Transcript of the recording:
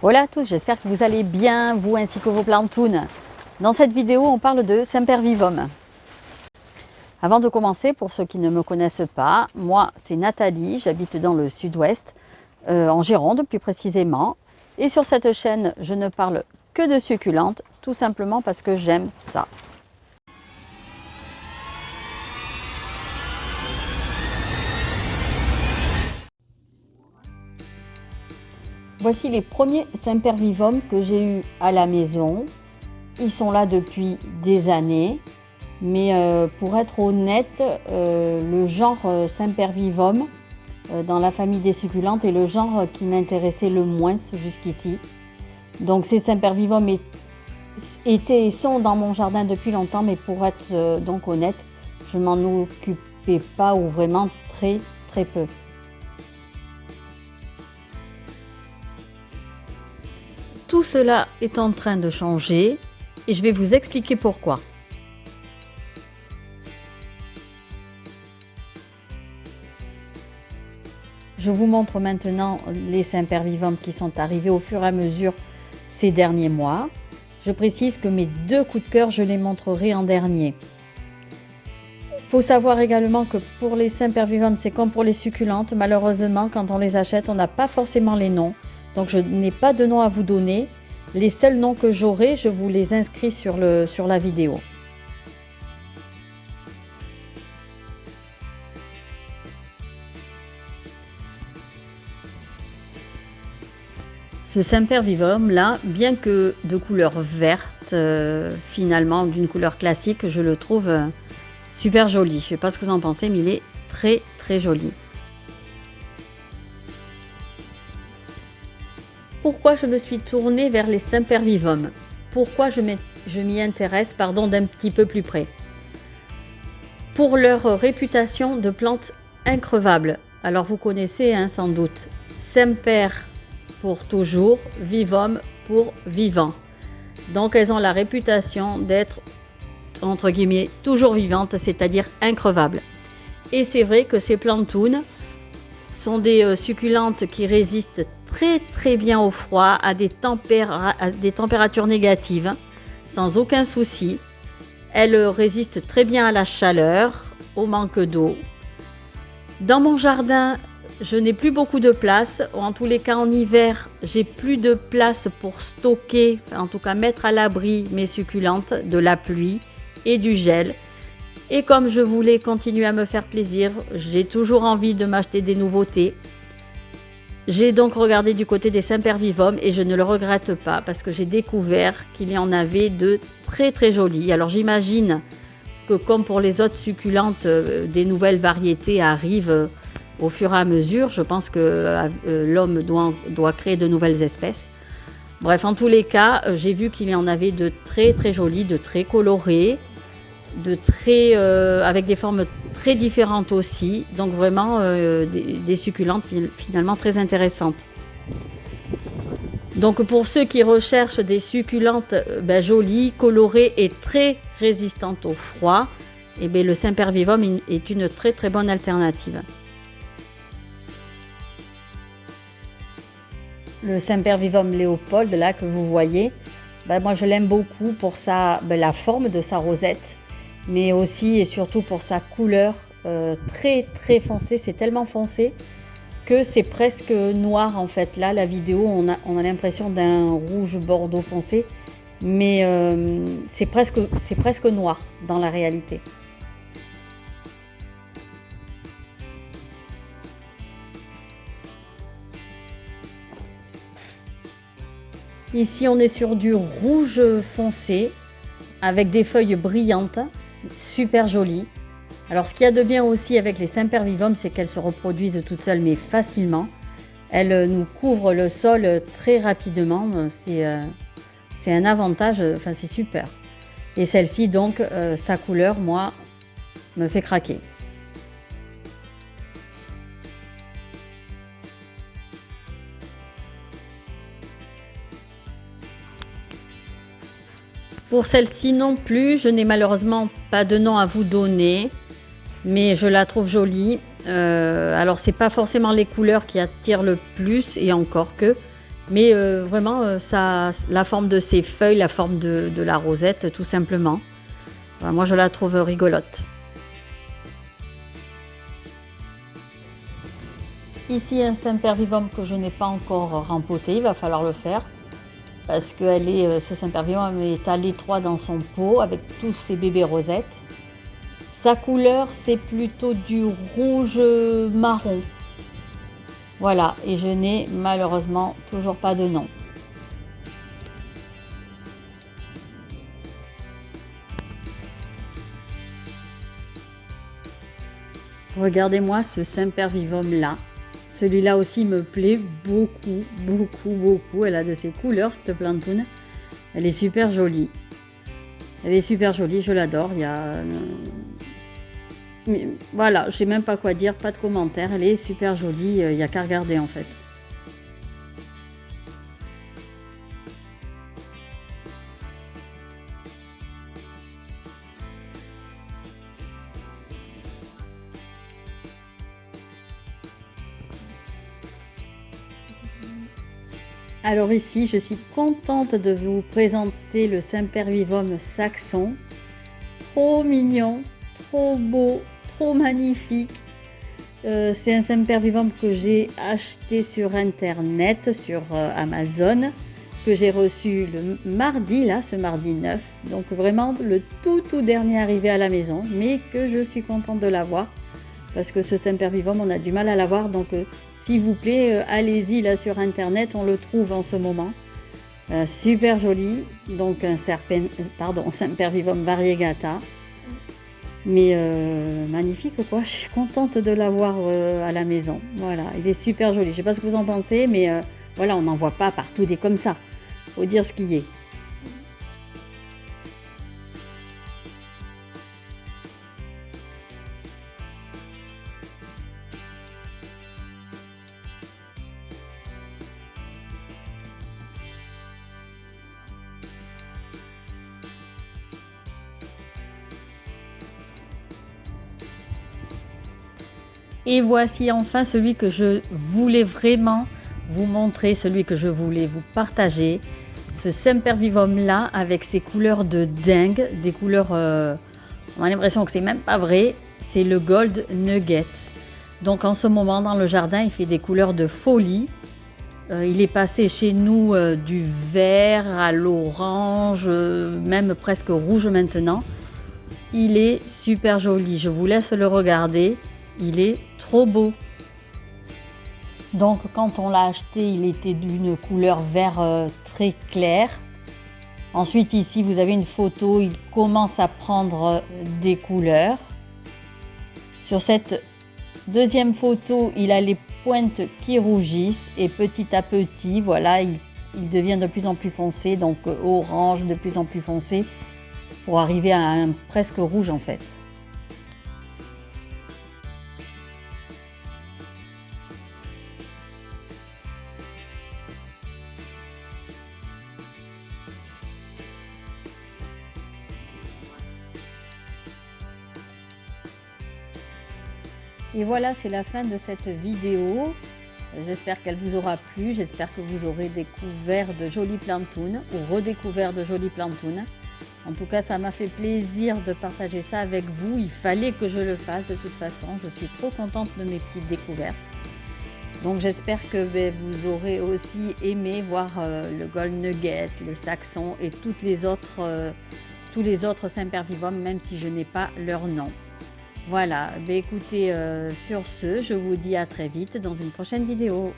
Hola à tous, j'espère que vous allez bien, vous ainsi que vos plantounes. Dans cette vidéo, on parle de Sempervivum. Avant de commencer, pour ceux qui ne me connaissent pas, moi c'est Nathalie, j'habite dans le sud-ouest, en Gironde plus précisément. Et sur cette chaîne, je ne parle que de succulentes, tout simplement parce que j'aime ça. Voici les premiers Sempervivum que j'ai eus à la maison. Ils sont là depuis des années, mais pour être honnête, le genre Sempervivum dans la famille des succulentes est le genre qui m'intéressait le moins jusqu'ici. Donc ces Sempervivum étaient et sont dans mon jardin depuis longtemps, mais pour être donc honnête, je m'en occupais pas ou vraiment très peu. Tout cela est en train de changer et je vais vous expliquer pourquoi. Je vous montre maintenant les Sempervivum qui sont arrivés au fur et à mesure ces derniers mois. Je précise que mes deux coups de cœur, je les montrerai en dernier. Il faut savoir également que pour les Sempervivum, c'est comme pour les succulentes. Malheureusement, quand on les achète, on n'a pas forcément les noms. Donc je n'ai pas de nom à vous donner. Les seuls noms que j'aurai, je vous les inscris sur la vidéo. Ce Sempervivum là, bien que de couleur verte, finalement d'une couleur classique, je le trouve super joli. Je ne sais pas ce que vous en pensez, mais il est très joli. Pourquoi je me suis tournée vers les Sempervivum? Pourquoi je m'y intéresse d'un petit peu plus près? Pour leur réputation de plantes increvables. Alors vous connaissez sans doute Semper pour toujours, Vivum pour vivant. Donc elles ont la réputation d'être entre guillemets toujours vivantes, c'est-à-dire increvables. Et c'est vrai que ces plantounes sont des succulentes qui résistent très bien au froid, à des températures négatives, sans aucun souci. Elles résistent très bien à la chaleur, au manque d'eau. Dans mon jardin, je n'ai plus beaucoup de place. En tous les cas, en hiver, j'ai plus de place pour stocker, en tout cas mettre à l'abri mes succulentes de la pluie et du gel. Et comme je voulais continuer à me faire plaisir, j'ai toujours envie de m'acheter des nouveautés. J'ai donc regardé du côté des Sempervivum et je ne le regrette pas parce que j'ai découvert qu'il y en avait de très jolis. Alors j'imagine que comme pour les autres succulentes, des nouvelles variétés arrivent au fur et à mesure. Je pense que l'homme doit créer de nouvelles espèces. Bref, en tous les cas, j'ai vu qu'il y en avait de très jolis, de très colorés, avec des formes très différentes aussi, donc vraiment des succulentes finalement très intéressantes. Donc pour ceux qui recherchent des succulentes jolies, colorées et très résistantes au froid, le Sempervivum est une très bonne alternative. Le Sempervivum Léopold là que vous voyez, moi je l'aime beaucoup pour la forme de sa rosette, mais aussi et surtout pour sa couleur très foncée. C'est tellement foncé que c'est presque noir en fait. Là, la vidéo, on a l'impression d'un rouge bordeaux foncé, mais c'est presque noir dans la réalité. Ici, on est sur du rouge foncé avec des feuilles brillantes, super jolies. Alors ce qu'il y a de bien aussi avec les Sempervivum, c'est qu'elles se reproduisent toutes seules mais facilement. Elles nous couvrent le sol très rapidement, c'est un avantage, enfin c'est super. Et celle-ci donc, sa couleur, moi, me fait craquer. Pour celle-ci non plus, je n'ai malheureusement pas de nom à vous donner, mais je la trouve jolie. Alors c'est pas forcément les couleurs qui attirent le plus, et encore que, Mais vraiment, la forme de ses feuilles, la forme de la rosette, tout simplement. Voilà, moi, je la trouve rigolote. Ici, un Sempervivum que je n'ai pas encore rempoté, il va falloir le faire. Parce que ce Sempervivum est à l'étroit dans son pot avec tous ses bébés rosettes. Sa couleur, c'est plutôt du rouge marron. Voilà, et je n'ai malheureusement toujours pas de nom. Regardez-moi ce Sempervivum là. Celui-là aussi me plaît beaucoup, beaucoup, beaucoup. Elle a de ses couleurs, cette plantoune. Elle est super jolie. Elle est super jolie, je l'adore. Mais voilà, je sais même pas quoi dire, pas de commentaires. Elle est super jolie, il n'y a qu'à regarder en fait. Alors ici, je suis contente de vous présenter le Sempervivum saxon. Trop mignon, trop beau, trop magnifique. C'est un Sempervivum que j'ai acheté sur internet, sur Amazon, que j'ai reçu le mardi, là, ce mardi 9. Donc vraiment le tout dernier arrivé à la maison, mais que je suis contente de l'avoir. Parce que ce Sempervivum, on a du mal à l'avoir, donc s'il vous plaît, allez-y là sur internet, on le trouve en ce moment. Super joli, donc un Sempervivum variegata. Mais magnifique quoi, je suis contente de l'avoir à la maison. Voilà, il est super joli. Je ne sais pas ce que vous en pensez, mais voilà, on n'en voit pas partout des comme ça. Faut dire ce qu'il y est. Et voici enfin celui que je voulais vraiment vous montrer, celui que je voulais vous partager. Ce Sempervivum là avec ses couleurs de dingue, des couleurs, on a l'impression que c'est même pas vrai, c'est le Gold Nugget. Donc en ce moment dans le jardin il fait des couleurs de folie. Il est passé chez nous du vert à l'orange, même presque rouge maintenant. Il est super joli, je vous laisse le regarder. Il est trop beau. Donc quand on l'a acheté, il était d'une couleur vert très clair. Ensuite ici vous avez une photo, il commence à prendre des couleurs. Sur cette deuxième photo, il a les pointes qui rougissent et petit à petit, voilà, il devient de plus en plus foncé, donc orange de plus en plus foncé pour arriver à un presque rouge en fait. Et voilà, c'est la fin de cette vidéo. J'espère qu'elle vous aura plu. J'espère que vous aurez découvert de jolies plantounes ou redécouvert de jolies plantounes. En tout cas, ça m'a fait plaisir de partager ça avec vous. Il fallait que je le fasse de toute façon. Je suis trop contente de mes petites découvertes. Donc j'espère que vous aurez aussi aimé voir le Gold Nugget, le Saxon et tous les autres Sempervivum, même si je n'ai pas leur nom. Voilà, écoutez, sur ce, je vous dis à très vite dans une prochaine vidéo.